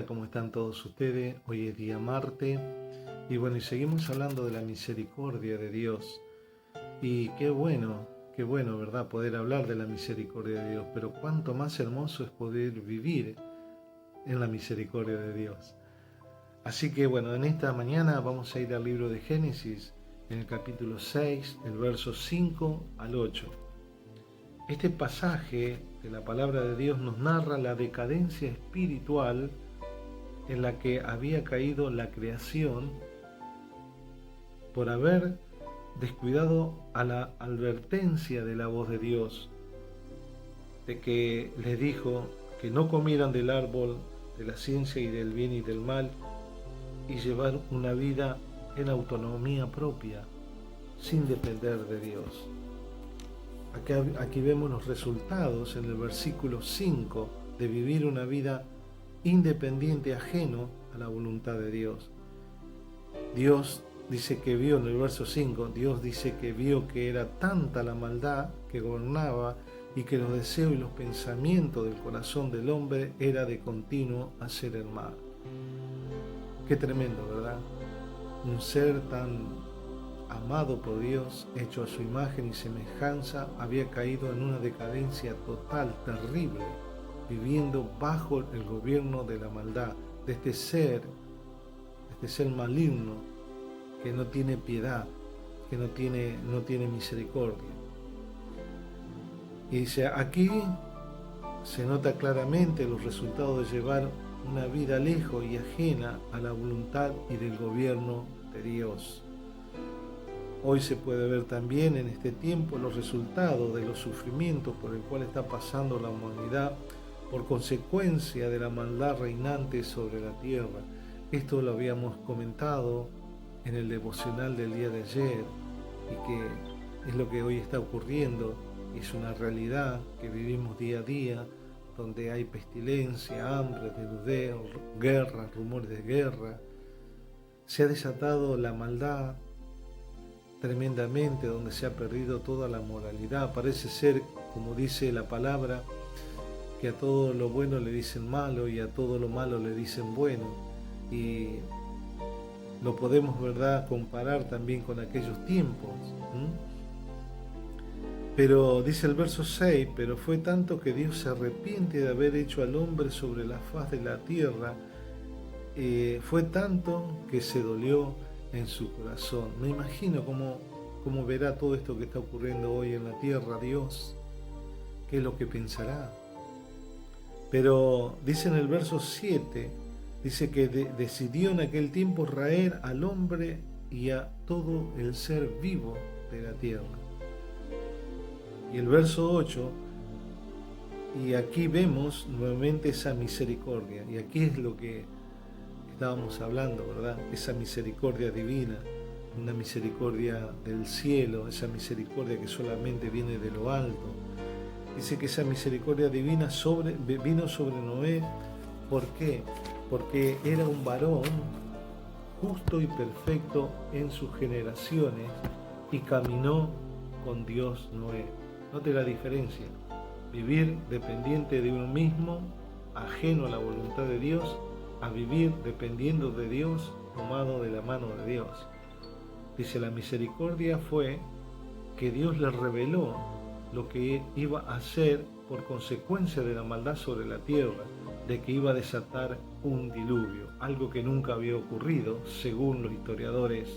día, ¿cómo están todos ustedes? Hoy es día martes y bueno, y seguimos hablando de la misericordia de Dios. Y qué bueno, ¿verdad? Poder hablar de la misericordia de Dios, pero cuánto más hermoso es poder vivir en la misericordia de Dios. Así que bueno, en esta mañana vamos a ir al libro de Génesis, en el capítulo 6, el verso 5 al 8. Este pasaje de la palabra de Dios nos narra la decadencia espiritual en la que había caído la creación por haber descuidado a la advertencia de la voz de Dios, de que les dijo que no comieran del árbol de la ciencia y del bien y del mal y llevar una vida en autonomía propia, sin depender de Dios. Aquí vemos los resultados en el versículo 5 de vivir una vida independiente, ajeno a la voluntad de Dios. Dios dice que vio, en el verso 5, Dios dice que vio que era tanta la maldad que gobernaba y que los deseos y los pensamientos del corazón del hombre era de continuo hacer el mal. Qué tremendo, ¿verdad? Un ser tan amado por Dios, hecho a su imagen y semejanza, había caído en una decadencia total, terrible, viviendo bajo el gobierno de la maldad, de este ser maligno que no tiene piedad, que no tiene misericordia. Y dice, aquí se nota claramente los resultados de llevar una vida lejos y ajena a la voluntad y del gobierno de Dios. Hoy se puede ver también en este tiempo los resultados de los sufrimientos por el cual está pasando la humanidad por consecuencia de la maldad reinante sobre la tierra. Esto lo habíamos comentado en el devocional del día de ayer y que es lo que hoy está ocurriendo. Es una realidad que vivimos día a día, donde hay pestilencia, hambre, desnudez, guerra, rumores de guerra. Se ha desatado la maldad tremendamente, donde se ha perdido toda la moralidad. Parece ser, como dice la palabra, que a todo lo bueno le dicen malo y a todo lo malo le dicen bueno. Y lo podemos, ¿verdad?, comparar también con aquellos tiempos. Pero dice el verso 6, pero fue tanto que Dios se arrepiente de haber hecho al hombre sobre la faz de la tierra, fue tanto que se dolió en su corazón. Me imagino cómo verá todo esto que está ocurriendo hoy en la tierra Dios, qué es lo que pensará. Pero dice en el verso 7, dice que decidió en aquel tiempo raer al hombre y a todo el ser vivo de la tierra. Y el verso 8, y aquí vemos nuevamente esa misericordia, y aquí es lo que estábamos hablando, ¿verdad? Esa misericordia divina, una misericordia del cielo, esa misericordia que solamente viene de lo alto. Dice que esa misericordia divina vino sobre Noé. ¿Por qué? Porque era un varón justo y perfecto en sus generaciones y caminó con Dios Noé. Note la diferencia. Vivir dependiente de uno mismo, ajeno a la voluntad de Dios, a vivir dependiendo de Dios, tomado de la mano de Dios. Dice, la misericordia fue que Dios le reveló lo que iba a hacer por consecuencia de la maldad sobre la tierra, de que iba a desatar un diluvio, algo que nunca había ocurrido, según los historiadores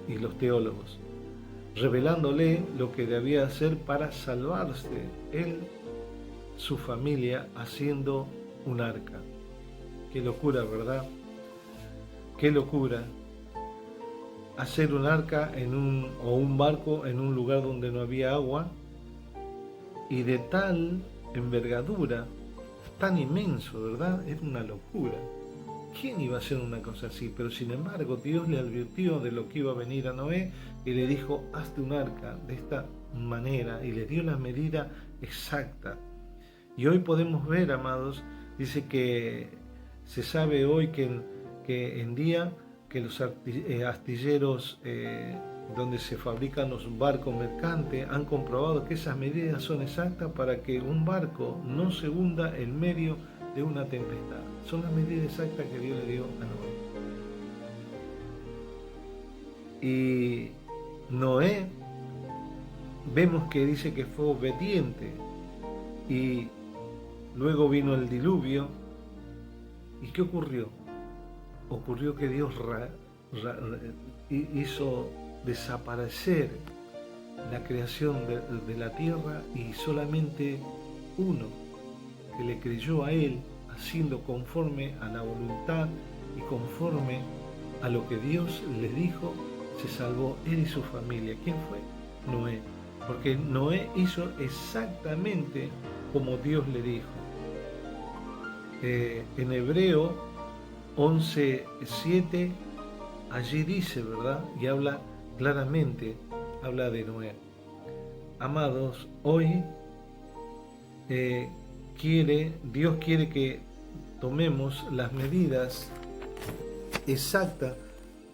y los teólogos, revelándole lo que debía hacer para salvarse él, su familia, haciendo un arca. Qué locura, ¿verdad? Qué locura hacer un arca o un barco en un lugar donde no había agua y de tal envergadura, tan inmenso, ¿verdad? Es una locura. ¿Quién iba a hacer una cosa así? Pero sin embargo, Dios le advirtió de lo que iba a venir a Noé y le dijo, hazte un arca de esta manera, y le dio la medida exacta. Y hoy podemos ver, amados, dice que se sabe hoy que en día que los astilleros donde se fabrican los barcos mercantes han comprobado que esas medidas son exactas para que un barco no se hunda en medio de una tempestad. Son las medidas exactas que Dios le dio a Noé. Y Noé, vemos que dice que fue obediente y luego vino el diluvio. ¿Y qué ocurrió? Ocurrió que Dios hizo desaparecer la creación de la tierra y solamente uno que le creyó a Él, haciendo conforme a la voluntad y conforme a lo que Dios le dijo, se salvó él y su familia. ¿Quién fue? Noé. Porque Noé hizo exactamente como Dios le dijo. En Hebreo 11:7, allí dice, ¿verdad? Y habla claramente, habla de Noé. Amados, hoy Dios quiere que tomemos las medidas exactas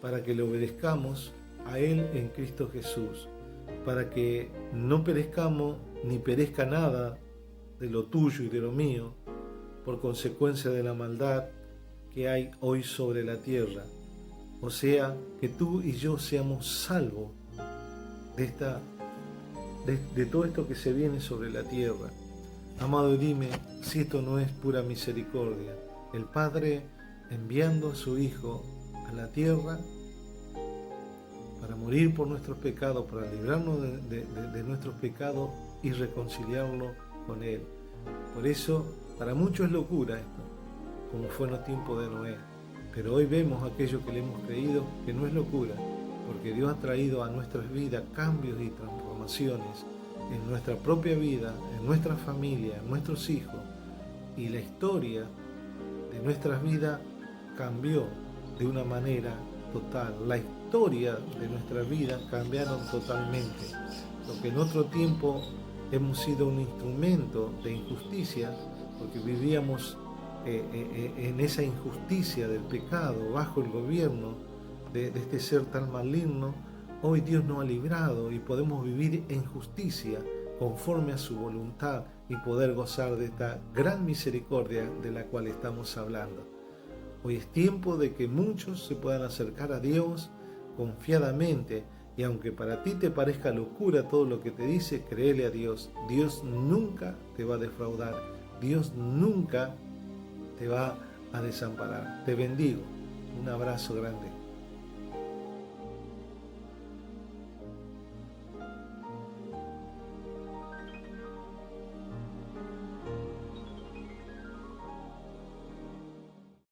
para que le obedezcamos a Él en Cristo Jesús, para que no perezcamos ni perezca nada de lo tuyo y de lo mío por consecuencia de la maldad que hay hoy sobre la tierra. O sea, que tú y yo seamos salvos de todo esto que se viene sobre la tierra. Amado, dime si esto no es pura misericordia. El Padre enviando a su Hijo a la tierra para morir por nuestros pecados, para librarnos de nuestros pecados y reconciliarlo con Él. Por eso, para muchos es locura esto, como fue en los tiempos de Noé. Pero hoy vemos aquello que le hemos creído que no es locura, porque Dios ha traído a nuestras vidas cambios y transformaciones en nuestra propia vida, en nuestra familia, en nuestros hijos. Y la historia de nuestras vidas cambió de una manera total. La historia de nuestras vidas cambiaron totalmente. Lo que en otro tiempo hemos sido un instrumento de injusticia, porque vivíamos en esa injusticia del pecado, bajo el gobierno de este ser tan maligno, hoy Dios nos ha librado y podemos vivir en justicia conforme a su voluntad y poder gozar de esta gran misericordia de la cual estamos hablando. Hoy es tiempo de que muchos se puedan acercar a Dios confiadamente, y aunque para ti te parezca locura todo lo que te dice, créele a Dios. Dios nunca te va a defraudar. Dios nunca te va a desamparar. Te bendigo. Un abrazo grande.